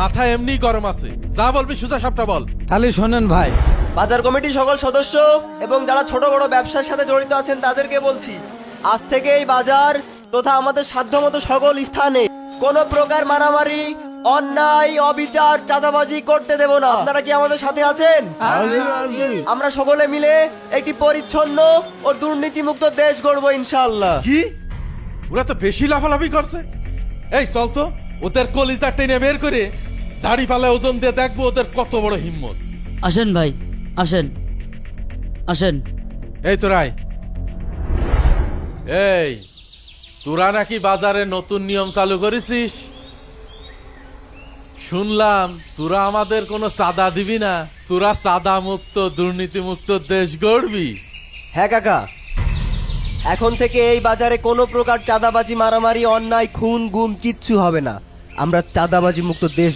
মাথা এমনি গরম আছে, যা বলবি সোজা সাপটা বল। তাহলে শোনেন ভাই, বাজার কমিটির সকল সদস্য এবং যারা ছোট বড় ব্যবসার সাথে জড়িত আছেন তাদেরকে বলছি, আজ থেকে এই বাজার তথা আমাদের সাধ্যমতো সকল স্থানে কোনো প্রকার মারামারি, অন্যায়, অবিচার, চাঁদাবাজি করতে দেব না। আপনারা কি আমাদের সাথে আছেন? আমরা সকলে মিলে একটি পরিচ্ছন্ন ও দুর্নীতিমুক্ত দেশ গড়বো ইনশাআল্লাহ। কি ওরা তো বেশি লাফালাফি করছে। এই চল তো ওদের কলিজা টেনে বের করে দাড়ি পাল্লা ওজন দিয়ে দেখবো ওদের কত বড় হিম্মত। আসেন ভাই, আসেন আসেন। এই তোরাই, এই তোরা নাকি বাজারে নতুন নিয়ম চালু করেছিস? শুনলাম তোরা আমাদের কোনো চাঁদা দিবি না, তোরা চাঁদা মুক্ত দুর্নীতি মুক্ত দেশ গড়বি। হ্যাঁ কাকা, এখন থেকে এই বাজারে কোনো প্রকার চাঁদাবাজি, মারামারি, অন্যায়, খুন, গুম কিচ্ছু হবে না। আমরা চাঁদাবাজি মুক্ত দেশ